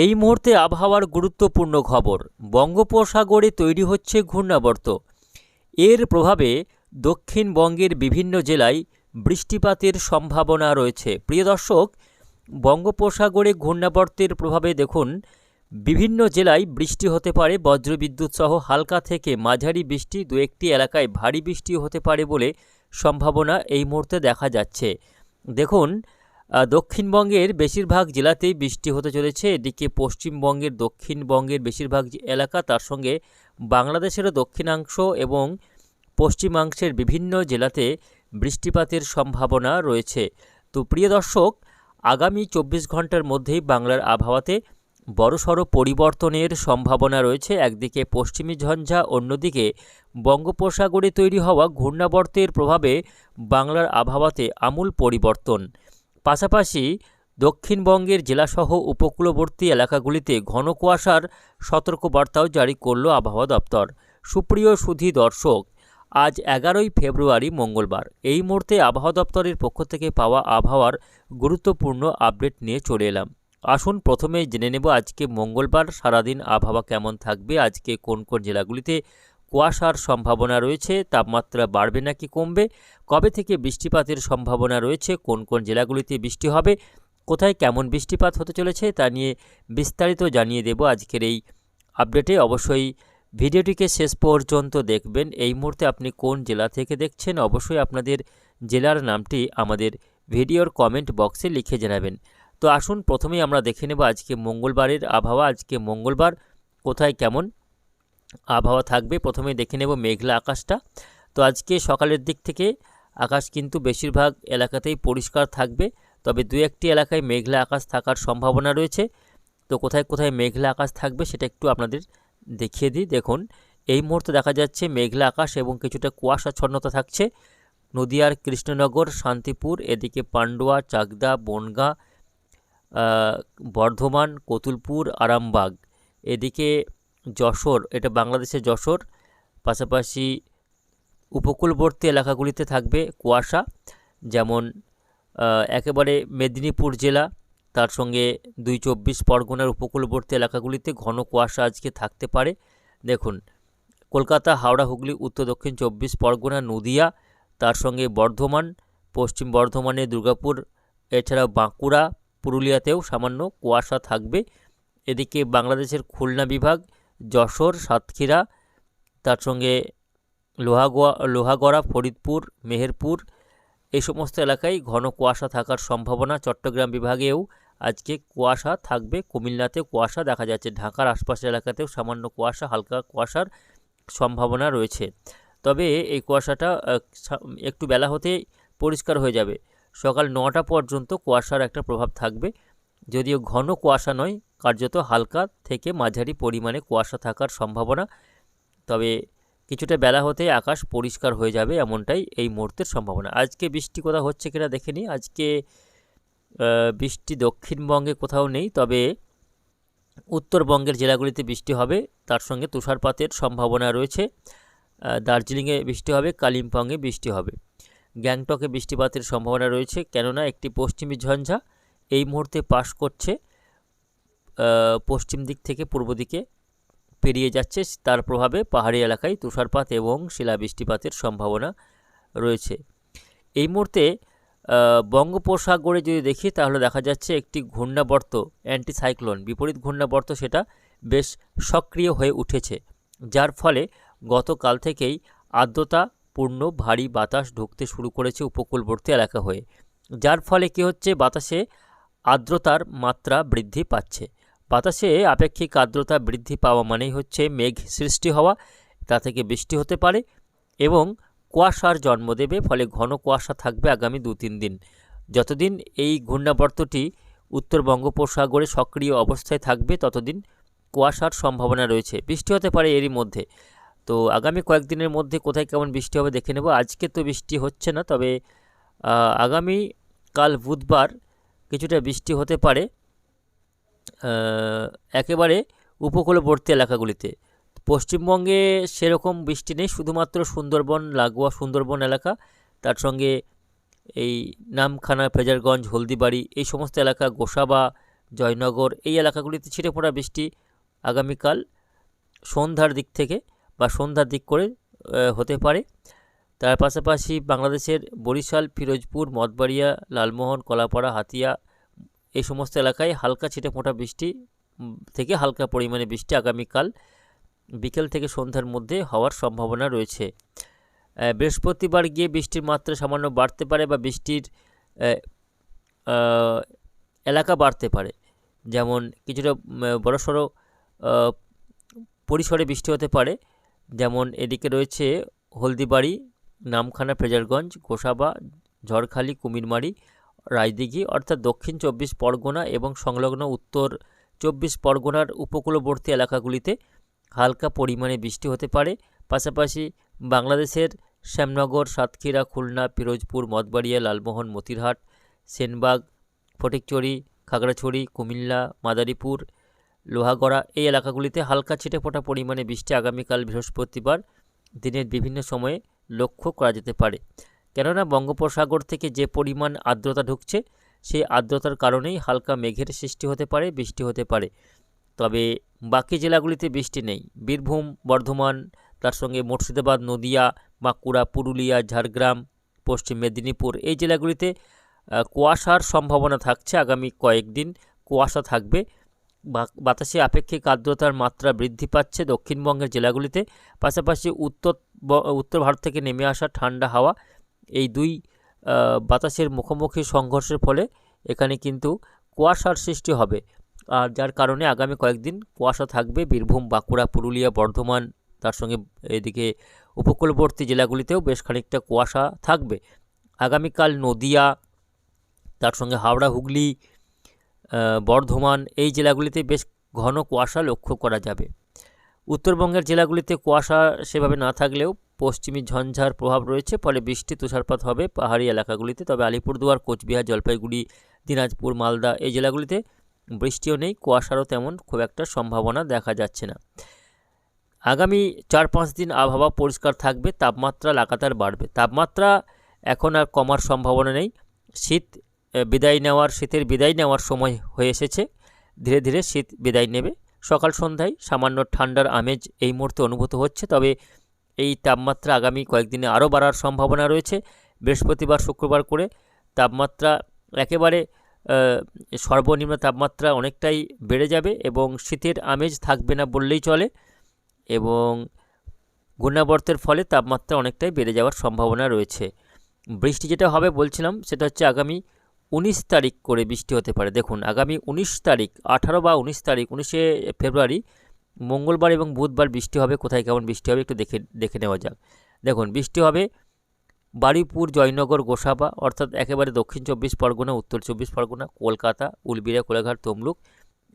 এই মুহূর্তে আবহাওয়ার গুরুত্বপূর্ণ খবর। বঙ্গোপসাগরে তৈরি হচ্ছে ঘূর্ণাবর্ত। এর প্রভাবে দক্ষিণবঙ্গের বিভিন্ন জেলায় বৃষ্টিপাতের সম্ভাবনা রয়েছে। প্রিয় দর্শক, বঙ্গোপসাগরে ঘূর্ণাবর্তের প্রভাবে দেখুন বিভিন্ন জেলায় বৃষ্টি হতে পারে, বজ্রবিদ্যুৎ সহ হালকা থেকে মাঝারি বৃষ্টি, দু একটি এলাকায় ভারী বৃষ্টি হতে পারে বলে সম্ভাবনা এই মুহূর্তে দেখা যাচ্ছে। দেখুন, দক্ষিণবঙ্গের বেশিরভাগ জেলাতেই বৃষ্টি হতে চলেছে। এদিকে পশ্চিমবঙ্গের দক্ষিণবঙ্গের বেশিরভাগ এলাকা, তার সঙ্গে বাংলাদেশেরও দক্ষিণাংশ এবং পশ্চিমাংশের বিভিন্ন জেলাতে বৃষ্টিপাতের সম্ভাবনা রয়েছে। তো প্রিয় দর্শক, আগামী 24 ঘন্টার মধ্যেই বাংলার আবহাওয়াতে বড়সড় পরিবর্তনের সম্ভাবনা রয়েছে। একদিকে পশ্চিমী ঝঞ্ঝা, অন্যদিকে বঙ্গোপসাগরে তৈরি হওয়া ঘূর্ণাবর্তের প্রভাবে বাংলার আবহাওয়াতে আমূল পরিবর্তন। পাশাপাশি দক্ষিণবঙ্গের জেলাসহ উপকূলবর্তী এলাকাগুলিতে ঘন কুয়াশার সতর্কবার্তাও জারি করল আবহাওয়া দপ্তর। সুপ্রিয় সুধী দর্শক, আজ 11ই ফেব্রুয়ারি মঙ্গলবার। এই মুহূর্তে আবহাওয়া দপ্তরের পক্ষ থেকে পাওয়া আবহাওয়ার গুরুত্বপূর্ণ আপডেট নিয়ে চলে এলাম। আসুন প্রথমেই জেনে নেব আজকে মঙ্গলবার সারাদিন আবহাওয়া কেমন থাকবে, আজকে কোন কোন জেলাগুলিতে কুয়াশার সম্ভাবনা রয়েছে, তাপমাত্রা বাড়বে নাকি কমবে, কবে থেকে বৃষ্টিপাতের সম্ভাবনা রয়েছে, কোন কোন জেলাগুলিতে বৃষ্টি হবে, কোথায় কেমন বৃষ্টিপাত হতে চলেছে তা নিয়ে বিস্তারিত জানিয়ে দেব আজকের এই আপডেটে। অবশ্যই ভিডিওটিকে শেষ পর্যন্ত দেখবেন। এই মুহূর্তে আপনি কোন জেলা থেকে দেখছেন অবশ্যই আপনাদের জেলার নামটি আমাদের ভিডিওর কমেন্ট বক্সে লিখে জানাবেন। তো আসুন প্রথমেই আমরা দেখে নেব আজকে মঙ্গলবারের আবহাওয়া। আজকে মঙ্গলবার কোথায় কেমন আবহাওয়া থাকবে প্রথমে দেখে নেব মেঘলা আকাশটা। তো আজকে সকালের দিক থেকে আকাশ কিন্তু বেশিরভাগ এলাকাতেই পরিষ্কার থাকবে, তবে দু একটি এলাকায় মেঘলা আকাশ থাকার সম্ভাবনা রয়েছে। তো কোথায় কোথায় মেঘলা আকাশ থাকবে সেটা একটু আপনাদের দেখিয়ে দিই। দেখুন, এই মুহূর্তে দেখা যাচ্ছে মেঘলা আকাশ এবং কিছুটা কুয়াশাচ্ছন্নতা থাকছে নদিয়ার কৃষ্ণনগর, শান্তিপুর, এদিকে পান্ডুয়া, চাকদা, বনগাঁ, বর্ধমান, কতুলপুর, আরামবাগ, এদিকে যশোর, এটা বাংলাদেশের যশোর, পাশাপাশি উপকূলবর্তী এলাকাগুলিতে থাকবে কুয়াশা, যেমন একেবারে মেদিনীপুর জেলা, তার সঙ্গে 24 পরগনার উপকূলবর্তী এলাকাগুলিতে ঘন কুয়াশা আজকে থাকতে পারে। দেখুন, কলকাতা, হাওড়া, হুগলি, উত্তর দক্ষিণ 24 পরগনা, নদিয়া, তার সঙ্গে বর্ধমান, পশ্চিম বর্ধমানে দুর্গাপুর, এছাড়াও বাঁকুড়া, পুরুলিয়াতেও সামান্য কুয়াশা থাকবে। এদিকে বাংলাদেশের খুলনা বিভাগ, যশোর, সাতক্ষীরা, তার সঙ্গে লোহাগড়া, ফরিদপুর, মেহেরপুর, এই সমস্ত এলাকায় ঘন কুয়াশা থাকার সম্ভাবনা। চট্টগ্রাম বিভাগেও আজকে কুয়াশা থাকবে, কুমিল্লাতে কুয়াশা দেখা যাচ্ছে, ঢাকার আশপাশের এলাকাতেও সামান্য কুয়াশা, হালকা কুয়াশার সম্ভাবনা রয়েছে। তবে এই কুয়াশাটা একটু বেলা হতে পরিষ্কার হয়ে যাবে। সকাল 9টা পর্যন্ত কুয়াশার একটা প্রভাব থাকবে, যদিও ঘন কুয়াশা নয়, কার্যত হালকা থেকে মাঝারি পরিমাণে কুয়াশা থাকার সম্ভাবনা। তবে কিছুটা বেলা হতে আকাশ পরিষ্কার হয়ে যাবে, এমনটাই এই মুহূর্তের সম্ভাবনা। আজকে বৃষ্টি কোথাও হচ্ছে কিনা দেখে নিই। আজকে বৃষ্টি দক্ষিণবঙ্গে কোথাও নেই, তবে উত্তরবঙ্গের জেলাগুলিতে বৃষ্টি হবে, তার সঙ্গে তুষারপাতের সম্ভাবনা রয়েছে। দার্জিলিংয়ে বৃষ্টি হবে, কালিম্পংয়ে বৃষ্টি হবে, গ্যাংটকে বৃষ্টিপাতের সম্ভাবনা রয়েছে, কেননা একটি পশ্চিমী ঝঞ্ঝা এই মুহূর্তে পাস করছে, পশ্চিম দিক থেকে পূর্ব দিকে পেরিয়ে যাচ্ছে। তার প্রভাবে পাহাড়ি এলাকায় তুষারপাত এবং শিলাবৃষ্টিপাতের সম্ভাবনা রয়েছে। এই মুহূর্তে বঙ্গোপসাগরে যদি দেখি তাহলে দেখা যাচ্ছে একটি ঘূর্ণাবর্ত, অ্যান্টিসাইক্লোন, বিপরীত ঘূর্ণাবর্ত, সেটা বেশ সক্রিয় হয়ে উঠেছে, যার ফলে গতকাল থেকেই আর্দ্রতাপূর্ণ ভারী বাতাস ঢুকতে শুরু করেছে উপকূলবর্তী এলাকা হয়ে, যার ফলে কী হচ্ছে, বাতাসে আর্দ্রতার মাত্রা বৃদ্ধি পাচ্ছে। বাতাসে আপেক্ষিক আর্দ্রতা বৃদ্ধি পাওয়া মানেই হচ্ছে মেঘ সৃষ্টি হওয়া, তা থেকে বৃষ্টি হতে পারে এবং কুয়াশার জন্ম দেবে, ফলে ঘন কুয়াশা থাকবে আগামী 2-3 দিন। যতদিন এই ঘূর্ণাবর্তটি উত্তর বঙ্গোপসাগরে সক্রিয় অবস্থায় থাকবে ততদিন কুয়াশার সম্ভাবনা রয়েছে, বৃষ্টি হতে পারে এরই মধ্যে। তো আগামী কয়েকদিনের মধ্যে কোথায় কেমন বৃষ্টি হবে দেখে নেব। আজকে তো বৃষ্টি হচ্ছে না, তবে আগামী কাল বুধবার কিছুটা বৃষ্টি হতে পারে একেবারে উপকূলবর্তী এলাকাগুলিতে। পশ্চিমবঙ্গে সেরকম বৃষ্টি নেই, শুধুমাত্র সুন্দরবন লাগোয়া সুন্দরবন এলাকা, তার সঙ্গে এই নামখানা, ফ্রেজারগঞ্জ, হলদিবাড়ি, এই সমস্ত এলাকা, গোসাবা, জয়নগর এই এলাকাগুলিতে ছিটে ফোঁটা বৃষ্টি আগামীকাল সন্ধ্যার দিক থেকে বা সন্ধ্যার দিক করে হতে পারে। তার পাশাপাশি বাংলাদেশের বরিশাল, ফিরোজপুর, মঠবাড়িয়া, লালমোহন, কলাপাড়া, হাতিয়া এই সমস্ত এলাকায় হালকা ছিটে ফোঁটা বৃষ্টি থেকে হালকা পরিমাণে বৃষ্টি আগামীকাল বিকেল থেকে সন্ধ্যার মধ্যে হওয়ার সম্ভাবনা রয়েছে। বৃহস্পতিবার গিয়ে বৃষ্টির মাত্রা সামান্য বাড়তে পারে বা বৃষ্টির এলাকা বাড়তে পারে, যেমন কিছুটা বড়সড় পরিসরে বৃষ্টি হতে পারে। যেমন এদিকে রয়েছে হলদিবাড়ি, নামখানা, ফ্রেজারগঞ্জ, গোসাবা, ঝড়খালি, কুমিরমারি, রায়দিঘি অর্থাৎ দক্ষিণ 24 পরগনা এবং সংলগ্ন উত্তর 24 পরগনার উপকূলবর্তী এলাকাগুলিতে হালকা পরিমাণে বৃষ্টি হতে পারে। পাশাপাশি বাংলাদেশের শ্যামনগর, সাতক্ষীরা, খুলনা, পিরোজপুর, মঠবাড়িয়া, লালমোহন, মতিরহাট, সেনবাগ, ফটিকছড়ি, খাগড়াছড়ি, কুমিল্লা, মাদারীপুর, লোহাগড়া এই এলাকাগুলিতে হালকা ছিটেফোঁটা পরিমাণে বৃষ্টি আগামীকাল বৃহস্পতিবার দিনের বিভিন্ন সময়ে লক্ষ্য করা যেতে পারে। কেননা বঙ্গোপসাগর থেকে যে পরিমাণ আর্দ্রতা ঢুকছে সেই আর্দ্রতার কারণেই হালকা মেঘের সৃষ্টি হতে পারে, বৃষ্টি হতে পারে। তবে বাকি জেলাগুলিতে বৃষ্টি নেই। বীরভূম, বর্ধমান, তার সঙ্গে মুর্শিদাবাদ, নদিয়া, বাঁকুড়া, পুরুলিয়া, ঝাড়গ্রাম, পশ্চিম মেদিনীপুর এই জেলাগুলিতে কুয়াশার সম্ভাবনা থাকছে। আগামী কয়েকদিন কুয়াশা থাকবে। বাতাসে আপেক্ষিক আর্দ্রতার মাত্রা বৃদ্ধি পাচ্ছে দক্ষিণবঙ্গের জেলাগুলিতে। পাশাপাশি উত্তর ভারত থেকে নেমে আসা ঠান্ডা হাওয়া এই দুই বাতাসের মুখোমুখি সংঘর্ষের ফলে এখানে কিন্তু কুয়াশার সৃষ্টি হবে, আর যার কারণে আগামী কয়েকদিন কুয়াশা থাকবে বীরভূম, বাঁকুড়া, পুরুলিয়া, বর্ধমান, তার সঙ্গে এদিকে উপকূলবর্তী জেলাগুলিতেও বেশ খানিকটা কুয়াশা থাকবে। আগামীকাল নদিয়া, তার সঙ্গে হাওড়া, হুগলি, বর্ধমান এই জেলাগুলিতে বেশ ঘন কুয়াশা লক্ষ্য করা যাবে। উত্তরবঙ্গের জেলাগুলিতে কুয়াশা সেভাবে না থাকলেও পশ্চিমী ঝঞ্ঝার প্রভাব রয়েছে, ফলে বৃষ্টি তুষারপাত হবে পাহাড়ি এলাকাগুলিতে। তবে আলিপুরদুয়ার, কোচবিহার, জলপাইগুড়ি, দিনাজপুর, মালদা এই জেলাগুলিতে বৃষ্টিও নেই, কুয়াশারও তেমন খুব একটা সম্ভাবনা দেখা যাচ্ছে না। আগামী 4-5 দিন আবহাওয়া পরিষ্কার থাকবে, তাপমাত্রা লাগাতার বাড়বে। তাপমাত্রা এখন আর কমার সম্ভাবনা নেই। শীতের বিদায় নেওয়ার সময় হয়ে এসেছে। ধীরে ধীরে শীত বিদায় নেবে। সকাল সন্ধ্যায় সামান্য ঠান্ডার আমেজ এই মুহূর্তে অনুভূত হচ্ছে। তবে এই তাপমাত্রা আগামী কয়েকদিনে আরও বাড়ার সম্ভাবনা রয়েছে। বৃহস্পতিবার, শুক্রবার করে তাপমাত্রা একেবারে সর্বনিম্ন তাপমাত্রা অনেকটাই বেড়ে যাবে এবং শীতের আমেজ থাকবে না বললেই চলে, এবং ঘূর্ণাবর্তের ফলে তাপমাত্রা অনেকটাই বেড়ে যাওয়ার সম্ভাবনা রয়েছে। বৃষ্টি যেটা হবে বলছিলাম সেটা হচ্ছে আগামী 19 তারিখ করে বৃষ্টি হতে পারে। দেখুন আগামী 19 তারিখ, 18 বা 19 তারিখ, 19শে ফেব্রুয়ারি মঙ্গলবার এবং বুধবার বৃষ্টি হবে। কোথায় কেমন বৃষ্টি হবে একটু দেখে নেওয়া যাক। দেখুন বৃষ্টি হবে বারুইপুর, জয়নগর, গোসাবা অর্থাৎ একেবারে দক্ষিণ 24 পরগনা, উত্তর 24 পরগনা, কলকাতা, উলবিড়া, কোলাঘাট, তমলুক,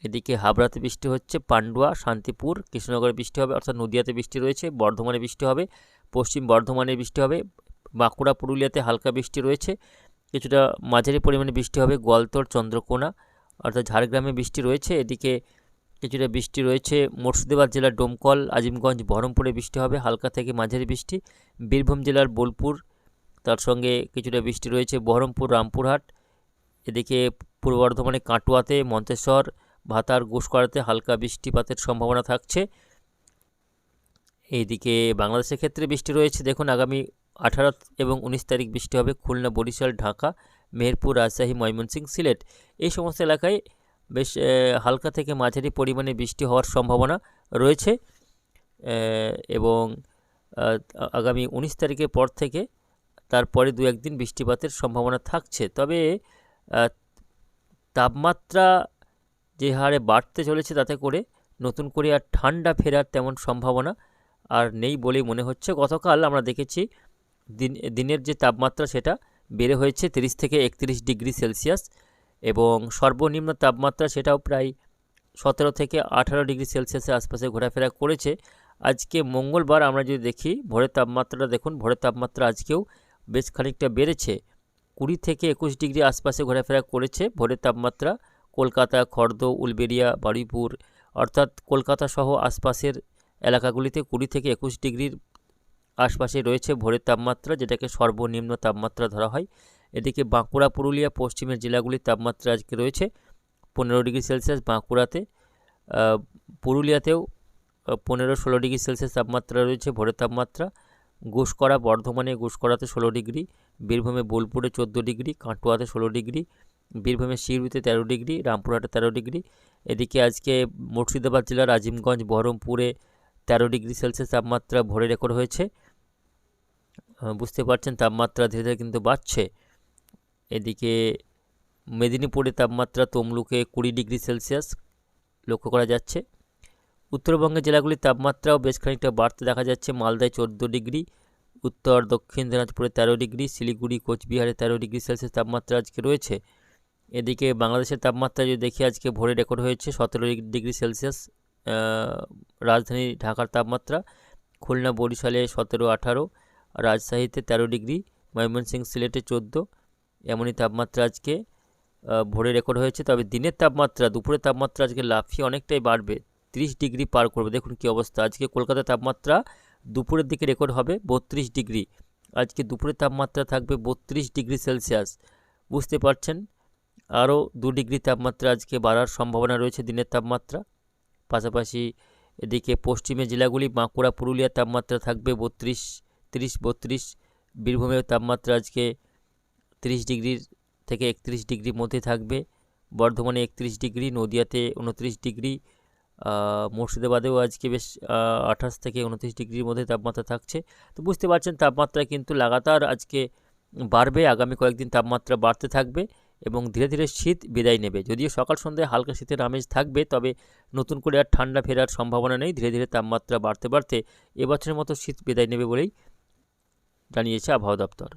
এদিকে হাবড়াতে বৃষ্টি হচ্ছে, পান্ডুয়া, শান্তিপুর, কৃষ্ণনগরে বৃষ্টি হবে অর্থাৎ নদিয়াতে বৃষ্টি রয়েছে, বর্ধমানে বৃষ্টি হবে, পশ্চিম বর্ধমানে বৃষ্টি হবে, বাঁকুড়া, পুরুলিয়াতে হালকা বৃষ্টি রয়েছে, কিছুটা মাঝারি পরিমাণে বৃষ্টি হবে, গোয়ালতোড়, চন্দ্রকোনা অর্থাৎ ঝাড়গ্রামে বৃষ্টি রয়েছে, এদিকে কিছুটা বৃষ্টি রয়েছে মুর্শিদাবাদ জেলার ডোমকল, আজিমগঞ্জ, বহরমপুরে বৃষ্টি হবে, হালকা থেকে মাঝারি বৃষ্টি, বীরভূম জেলার বোলপুর, তার সঙ্গে কিছুটা বৃষ্টি রয়েছে বহরমপুর, রামপুরহাট, এদিকে পূর্ব বর্ধমানে কাটোয়াতে, মন্তেশ্বর, ভাতার, ঘুষকরাতে হালকা বৃষ্টিপাতের সম্ভাবনা থাকছে। এইদিকে বাংলাদেশের ক্ষেত্রে বৃষ্টি রয়েছে। দেখুন আগামী 18 এবং 19 তারিখ বৃষ্টি হবে খুলনা, বরিশাল, ঢাকা, মেহেরপুর, রাজশাহী, ময়মনসিংহ, সিলেট এই সমস্ত এলাকায় বেশ হালকা থেকে মাঝারি পরিমাণে বৃষ্টি হওয়ার সম্ভাবনা রয়েছে, এবং আগামী 19 তারিখের পর থেকে তারপরে 2-1 দিন বৃষ্টিপাতের সম্ভাবনা থাকছে। তবে তাপমাত্রা যে হারে বাড়তে চলেছে তাতে করে নতুন করে আর ঠান্ডা ফেরার তেমন সম্ভাবনা আর নেই বলেই মনে হচ্ছে। গতকাল আমরা দেখেছি দিনের যে তাপমাত্রা সেটা বেড়ে হয়েছে 30 থেকে 31 ডিগ্রি সেলসিয়াস, এবং সর্বনিম্ন তাপমাত্রা সেটাও প্রায় 17 থেকে 18 ডিগ্রি সেলসিয়াসের আশপাশে ঘোরাফেরা করেছে। আজকে মঙ্গলবার আমরা যদি দেখি ভোরের তাপমাত্রাটা, দেখুন ভোরের তাপমাত্রা আজকেও বেশ খানিকটা বেড়েছে, 20 থেকে 21 ডিগ্রি আশপাশে ঘোরাফেরা করেছে ভোরের তাপমাত্রা। কলকাতা, খড়দ, উলবেড়িয়া, বারুইপুর অর্থাৎ কলকাতা সহ আশপাশের এলাকাগুলিতে 20 থেকে 21 ডিগ্রির আশপাশে রয়েছে ভোরের তাপমাত্রা, যেটাকে সর্বনিম্ন তাপমাত্রা ধরা হয়। এদিকে বাঁকুড়া, পুরুলিয়া, পশ্চিমের জেলাগুলির তাপমাত্রা আজকে রয়েছে 15 ডিগ্রি সেলসিয়াস, বাঁকুড়াতে, পুরুলিয়াতেও 15-16 ডিগ্রি সেলসিয়াস তাপমাত্রা রয়েছে ভোরের তাপমাত্রা। গুসকরা, বর্ধমানে গুসকরাতে 16 ডিগ্রি, বীরভূমে বোলপুরে 14 ডিগ্রি, কাটোয়াতে 16 ডিগ্রি, বীরভূমে সিউড়িতে 13 ডিগ্রি, রামপুরহাটে 13 ডিগ্রি। এদিকে আজকে মুর্শিদাবাদ জেলার আজিমগঞ্জ, বহরমপুরে 13 ডিগ্রি সেলসিয়াস তাপমাত্রা ভোরে রেকর্ড হয়েছে। বুঝতে পারছেন তাপমাত্রা ধীরে ধীরে কিন্তু বাড়ছে। এদিকে মেদিনীপুরে তাপমাত্রা, তমলুকে 20 ডিগ্রি সেলসিয়াস লক্ষ্য করা যাচ্ছে। উত্তরবঙ্গের জেলাগুলির তাপমাত্রাও বেশ খানিকটা বাড়তে দেখা যাচ্ছে। মালদায় 14 ডিগ্রি, উত্তর দক্ষিণ দিনাজপুরে 13 ডিগ্রি, শিলিগুড়ি, কোচবিহারে 13 ডিগ্রি সেলসিয়াস তাপমাত্রা আজকে রয়েছে। এদিকে বাংলাদেশের তাপমাত্রা যদি দেখি, আজকে ভোরে রেকর্ড হয়েছে 17 ডিগ্রি সেলসিয়াস রাজধানী ঢাকার তাপমাত্রা। খুলনা, বরিশালে 17-18, রাজশাহীতে 13 ডিগ্রি, ময়মনসিংহ, সিলেটে 14। এমনই তাপমাত্রা আজকে ভোরে রেকর্ড হয়েছে। তবে দিনের তাপমাত্রা, দুপুরের তাপমাত্রা আজকে লাফিয়ে অনেকটাই বাড়বে, 30 ডিগ্রি পার করবে। দেখুন কী অবস্থা। আজকে কলকাতার তাপমাত্রা দুপুরের দিকে রেকর্ড হবে 32 ডিগ্রি। আজকে দুপুরের তাপমাত্রা থাকবে 32 ডিগ্রি সেলসিয়াস। বুঝতে পারছেন আরও 2 ডিগ্রি তাপমাত্রা আজকে বাড়ার সম্ভাবনা রয়েছে দিনের তাপমাত্রা। পাশাপাশি এদিকে পশ্চিমের জেলাগুলি, বাঁকুড়া, পুরুলিয়ার তাপমাত্রা থাকবে 30-32। বীরভূমের তাপমাত্রা আজকে 30 ডিগ্রির থেকে 31 ডিগ্রির মধ্যে থাকবে। বর্ধমানে 31 ডিগ্রি, নদিয়াতে 29 ডিগ্রি, মুর্শিদাবাদেও আজকে বেশ 28 থেকে 29 ডিগ্রির মধ্যে তাপমাত্রা থাকছে। তো বুঝতে পারছেন তাপমাত্রা কিন্তু লাগাতার আজকে বাড়বে। আগামী কয়েকদিন তাপমাত্রা বাড়তে থাকবে এবং ধীরে ধীরে শীত বিদায় নেবে। যদিও সকাল সন্ধ্যায় হালকা শীতের আমেজ থাকবে, তবে নতুন করে আর ঠান্ডা ফেরার সম্ভাবনা নেই। ধীরে ধীরে তাপমাত্রা বাড়তে বাড়তে এবছরের মতো শীত বিদায় নেবে বলেই জানিয়েছে আবহাওয়া দপ্তর।